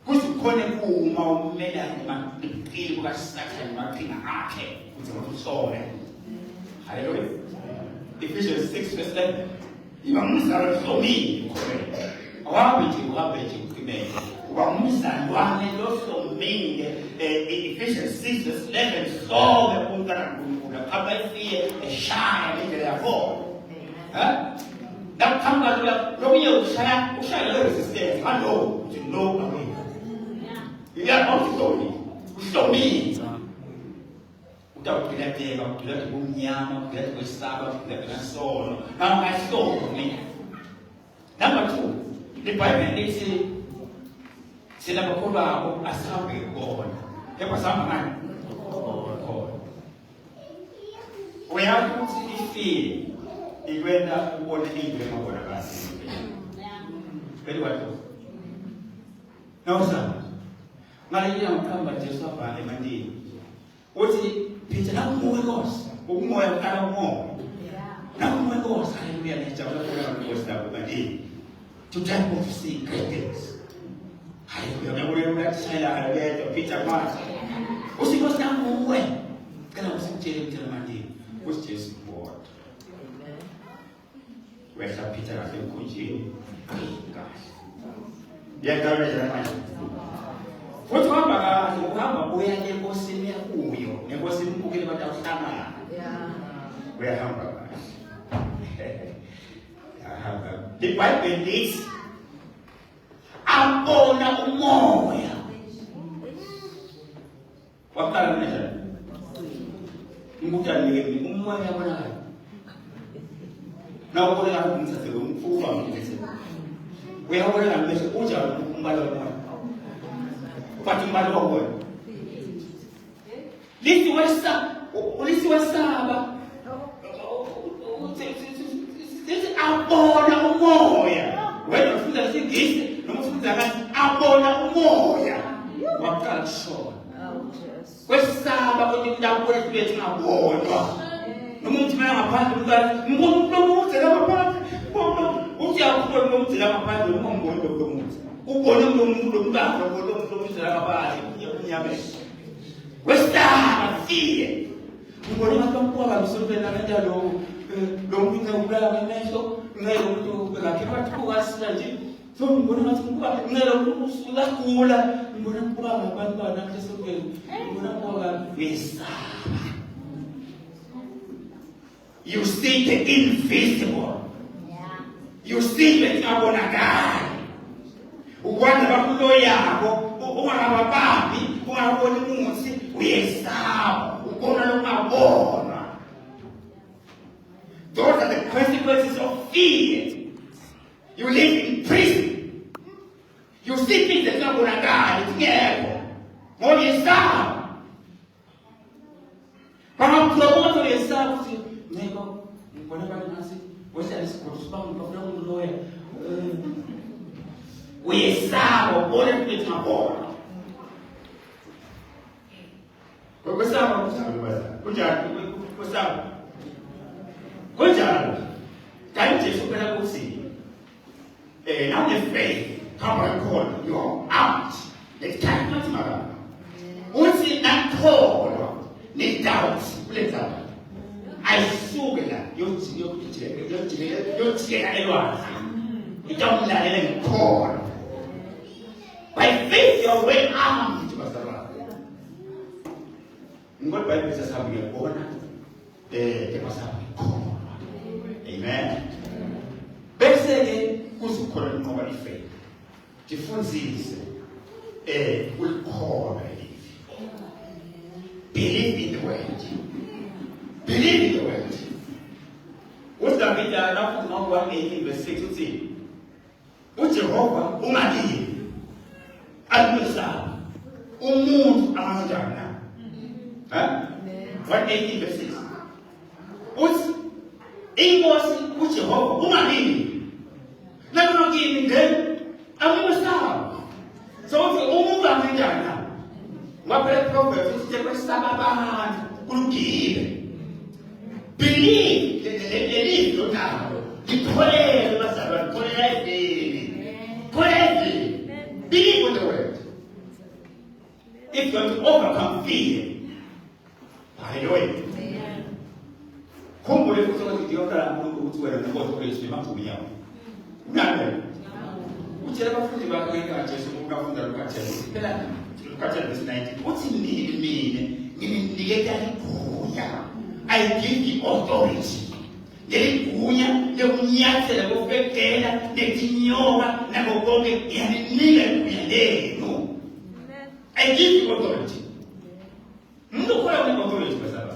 Who's going to come and people got stuck in marking a arcade. Who's going to solve it? Hallelujah. Ephesians 6:11. You are so mean. Ephesians 6:11 saw the shine into their fall. Now come back to resistance. I know to know away. You are not so mean. Without getting up to let Bunyama, get with Sabbath, get a soul. Now my soul for me. Number 2. iBhayibheli lithi sina bakholwako asahambe khona. Kepha sihamba ngani? Khona. Uyazi ukuthi ifile ikwenda ubone into engabonakali. Very well. Now sir, ngaliya ngihamba nje sabhale emandini. Uthi phela nakumoya Nkosi, ukumoya ukala umoya. Nakumoya Nkosi haleluya ngijabula kulo Nkosi lapho emandini. To time of see great things. Haleluya ngiyabona ukushayela haleluya Peter Mars. Usinkosi nakuwe. Kana usimtshele ukuthi emandini. Uthi Jesu Lord. Wesa Peter kahle emkhunjini. Yakawenza manje. Futhi uhamba uya enkosini yakuyo. Enkosini ubukele abantu abahlangana. Uyahamba kahle. Yahamba. iBhayibheli lithi abona umoya. Waqala kanjani? Ngikuthandile umoya yabonakala. Nawo ubona lapho umthathe lo mfufa ngithe. Uyabona manje unjani umbala womoya. Ubathi umbala womoya. Lisi wesaba. Lisi abona umoya. Wena ufunda isingisi noma ufunda kathi abona umoya. Waqala kusho. Wesaba ukuthi ndabona ukuthi ngabonwa. Noma uthi mina ngaphandle ukuthi ngibona ukuthi ngaphandle. Uthi yakubona umuntu la ngaphandle noma ngibona lo muntu. Ubone umuntu umntana ubone umuntu la ngaphandle unyame. Wesaba fiye. Ngibona abantu ababisopela kanjalo lo muntu ngubala ngemehlo ngeke umuntu ngakhe kuwasila nje. So ngibona ukuthi kuba ngeke usula kula ngibona kuba ngabantu banakhe sokweni. Ngibona kuba wesaba. You see the invisible. You see the abonakali. Ukwanda bakulo yabo, ungababambi, ungaboni umuthi, uyesaba, ukona lokungabona. Those are the consequences of fear. You live in prison. You see things that abonakali, ngeke. Ngoba yesaba. Bangapromote yesaba ukuthi nego ngibona abantu nasi wesala isikolo sibanga ngifuna ukuloya uyesaba ubone ukuthi ngabona kwesaba kunjani kwesaba kunjani kanti Jesu phela kuthi now the faith come and call you out let's time not mara uthi nakholwa ne doubt kulenza ayisuke la yojikela elwazi itamlalela ngikholwa. By faith you are well armed basara. Ngoba iBhayibheli sasabi ngiyabona ebasaba ngikholwa. Amen. Bese ke kuzikholwa inqoba ifaith. Jifunzise ukukholwa elithi. Believe in the word. Believe in the word. What's the bit that now put on 118 verse 6 to see? Jehovah ungadini. Almisa. Umuntu anganjani. 118 verse 6. Uthi inkosi uJehova ungadini. Nakungini ngene amisa. So uthi umuntu anganjani. Ngaphela Proverbs uthi kwesaba abantu kulungile. Believe the now. Believe in the word. If you want to overcome fear, hallelujah. Como ele falou que Deus era muito era um pouco de esperança minha. Nada. O que era para fazer vai ganhar Jesus no lugar onde era Jesus. Pela Lucas 19. O que ninguém quer cuidar. I give you authority. Ngeligunya lekunyathela lokubekela letinyoka nakokonke yaninika kuyaleno. I give you authority. Umuntu khona une authority basaba.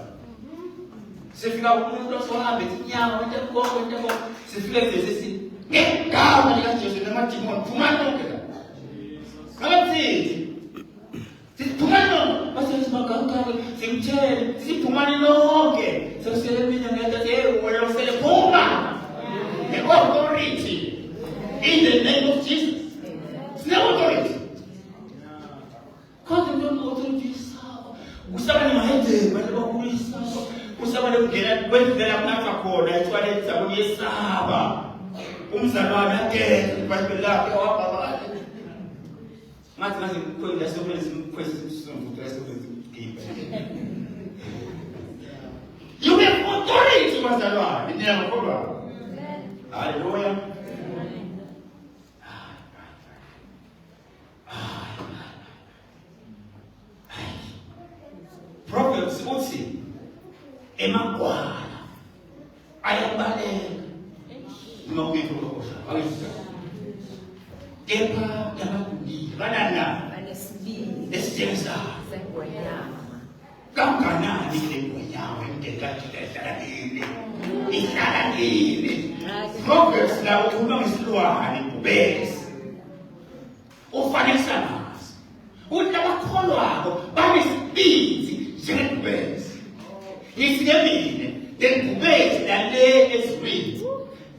Sifika umuntu osohambe inyama into konke sifike sesithi ngegama likaJesu namadimoni phumani lonke la. Ngabathi siphumani base simaganga simtshele siphumani lonke sesele mina ngathi wena usele phuma. The authority in the name of Jesus. It's the authority. Because the authority is usaba ni mahede baloba kulisa usaba lokungena kwendlela kunatha khona ithwale izabuni yesaba umzalwane akhe iBhayibheli lakhe wabhala ngathi kwenda sokwezi simkhwezi simkhiphe. You have authority bazalwane niyama kodwa. Hallelujah. Proverbs uthi emagwala ayabaleka noma kuyikholosha akuyisa kepha yabakuni banana banesibili esitshengisa sengonyama kanganani le ngonyama engekathi ihlala yini. Proverbs la ukhuluma ngesilwane ubese ufanekisa naso uthi abakholwako banesibindi njengengubesi yisikemile lengubesi lale ezwini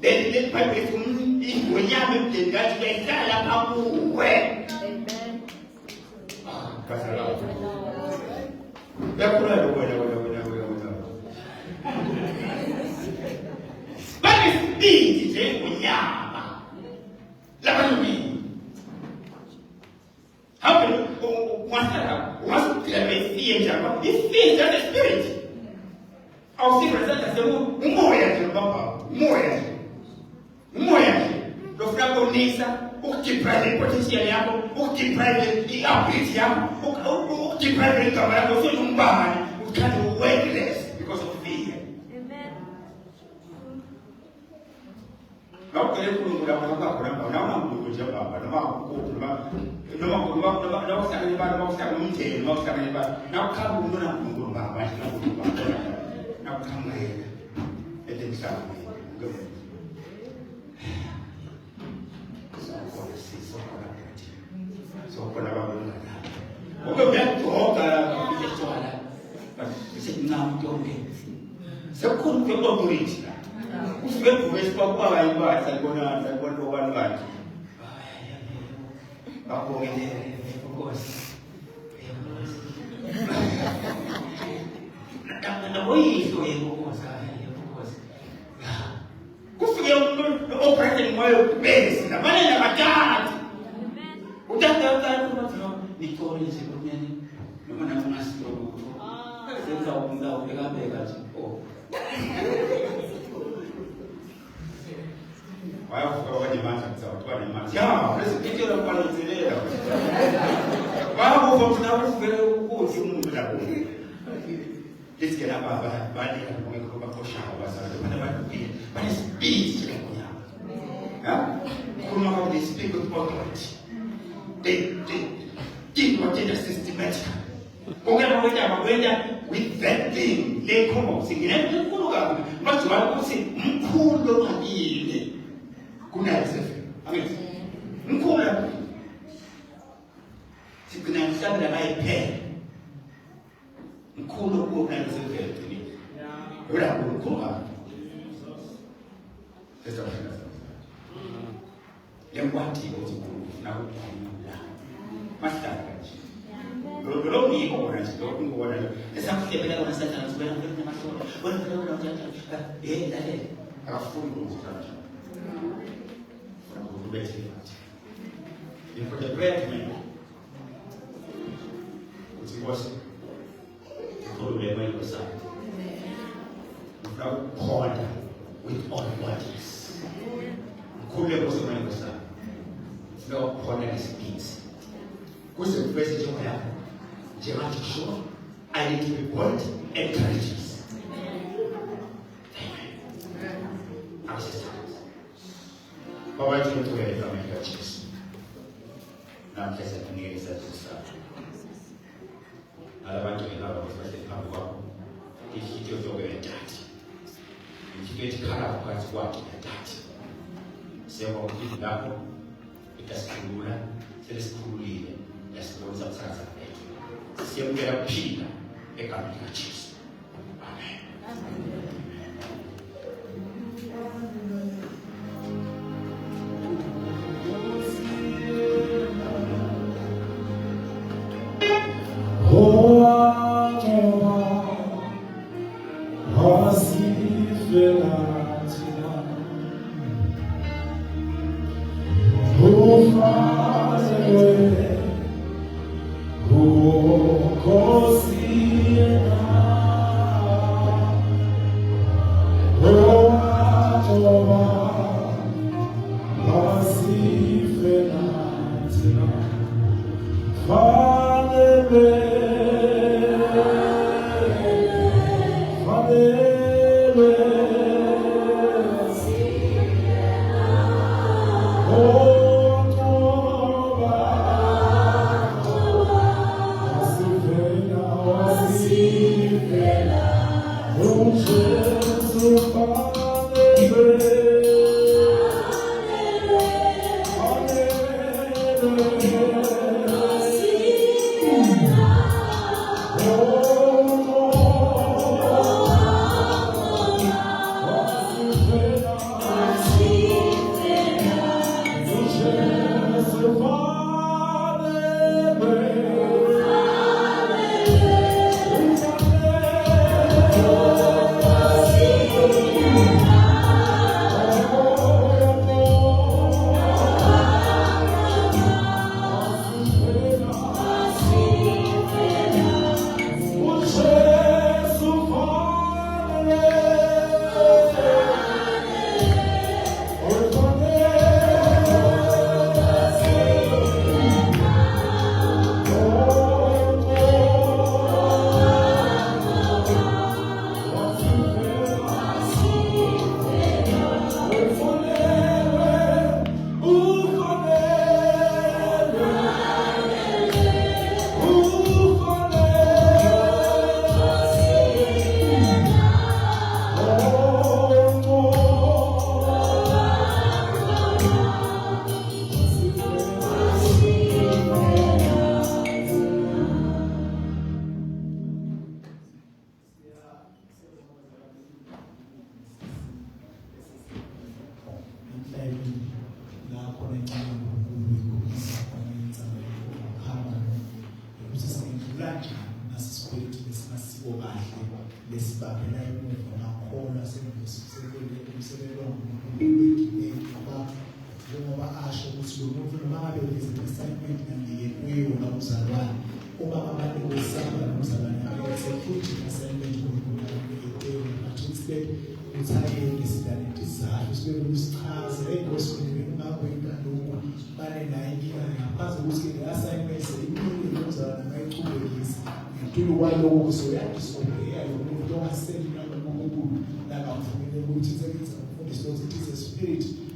leBhayibheli ingonyama emdeni kathi behlala ngakuwe. Yakhuluma wena banesibindi njengonyama labalumini. How can you want to fear njalo? If fear is not a spirit. I'll see present umoya nje baba, umoya nje. Lofuna konisa ukudeprive potential yakho, ukudeprive ability yakho, ukudeprive igama lakho ufuna umbani, ukhanda worthless because of fear. Amen. Now kule kulungula kwa naona mlunguja baba, noma usakani baba, usakani mthe, noma usakani baba. Now khamba umuntu nakulungula baba, now khamba yena. Etemhlaba. So khona babona. Ngoba uyagcoka ukutshwala. Bese nami yonke. Sekukhona ke authority la. Ufike kubese kwakuba yibani salibona obani kanti. Babongele inkosi. Naboyizwe inkosi. Kufike umuntu operating moyo kubese nabanye nabathathu. Uthatha ukuthi nithola nje kunyani noma namasiko. Senza ukumla ubeka nje. Oh. Wayavuka wanyamandla kuzawa kwa nemandla. Ya, president lo palitselela. Babu mfuna ukuvela ukuthi umuntu lapho. Let's baba bali ngeke bakhoshaka bazalwa bana speed ngonyama. Ha? Kuma ba they speak with authority. They did what in a systematic. Wenda with that thing le khombo singene mkhulu kabi manje ukuthi mkhulu ngabili kunayisefe amethi mkhulu sikuna mhlawumbe ayiphele mkhulu kunayisefe yona mkhulu kabi sasa yamkwati ukuthi mkhulu na ukuphumula mahlaka nje lo ngiko wona nje lo ngibona esakuhlebela kona sathana sibona ukuthi namasolo wena dale akafuni ukuzithatha ukubethe in for the bread man uthi kwasi ngolube kwelo sakhe now ponder with all bodies mkhulu kusema sakhe now ponder his peace kuze kufese njengo yakho njengathi kusho I need to be bold and courageous. Amen. I'm just Baba yetu tuwe kama Jesus. Na mkese tunikeza sasa. Alabantu ngaba bafase phambi kwakho. Ikhityo zobe entati. Ikhityo ekhara phakathi kwakhe entati. Siyabonga ukuthi lapho ikasikhulula selesikhululile yasibonisa kusakaza lethu. Siyamukela kuphila egameni likaJesu. Amen.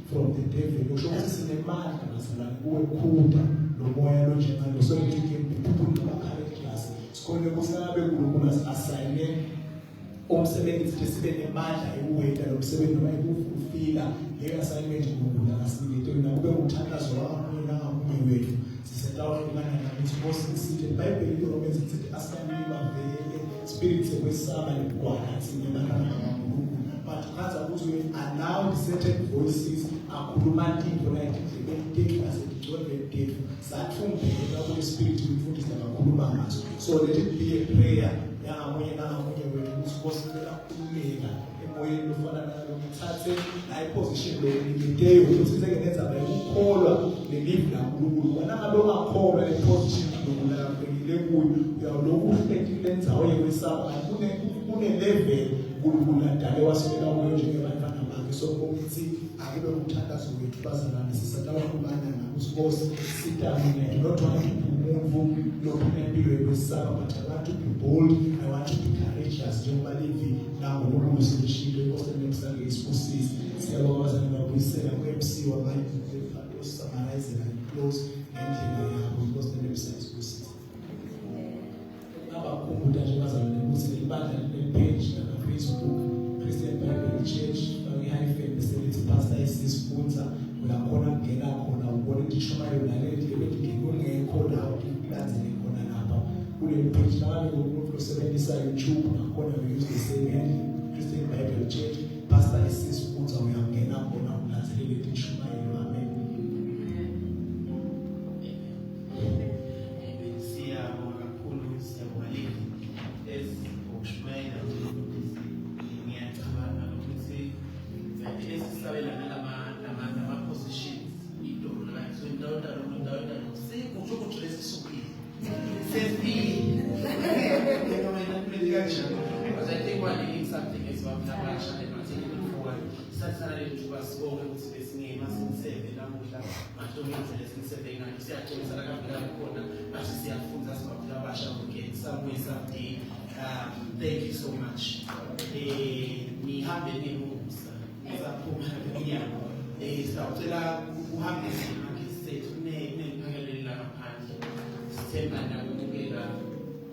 From the devil, ushokutsi sinemandla bazalwane kuwekhutha nomoya lonjengalo soyike people amakharacters sikhona kusabe kuNkulunkulu asayine umsebenzi ukuthi sibe nemandla ekuweta lo msebenzi noma ekufika le assignment uNkulunkulu akasinike into nakube umthandazo wakho nangamunye wethu sisentawuhlukana nathi Moses sithi iBhayibheli iRomans sithi asanike bavele spirit sekwesaba lebukwana thina bantwana bakaNkulunkulu but kanza ukuthi we allow certain voices akhuluma into like ndlebeni asedicwebeni sathumbela ku spirit umfundisi akakhuluma ngaso so let it be a prayer yangamunye nangamunye wethu ukuthi kosibela ukukhuleka emoyeni ofana nayo ngithathe la position leyo ukuthi sengenza bayikholwa lelive laNkulunkulu wena ngabe ungakholwa le position lokulaphekile kuyo uyaloku uflekilenza oyekwesaba kune level uNkulunkulu adale wasibeka kuyo njengebantwana bakhe so ukuthi akube umthandazo wethu bazalwane sisatawakhulana nakuSibosi sitamine not want to be umuntu lokunempilo yokwesaba but I want to be bold I want to be courageous njengoba livi nangoNkulunkulu sishilo inkosi nemsake isibusisi siyabonga bazalwane babuyisela ku-MC wabanye summarize and close ngendlela yabo inkosi nemsake isibusisi abakhumbuta nje bazalwane ukuthi libandla lepage Facebook Christian Bible Church, we have a facility pastor is this sponsor. uyakhona kungena khona ubone ukuthi ishumayelo nale ngekungekho la ulandzele khona lapha kule page nami umuntu osebenzisa YouTube nakhona use the same handle Christian Bible Church Pastor Isis Funza uyangena khona ulandzele leti ishumayelo. Amen. Siyabonga kakhulu, siyabonga leli ezokushmayela ngiyacabanga ukuthi esisabelana nama-positions idolo like so indawo sikho ukuthi lesisukile sesifile noma inamele kanjani but I think one is something esibamnabasha emathekeni forward sasana lethuba sibonge ukuthi besingema sinisebe namuhla mahlomile lesinisebe ngayo siyaxolisa la kaphela khona base siyafunza sibaphila abasha again somewhere someday. Thank you so much. Nihambe nimusa ngizaphuma emnyango sicela uhambe ngesethu nephangelela ngaphandle sithemba nakumukela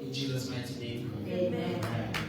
in Jesus mighty name. Amen.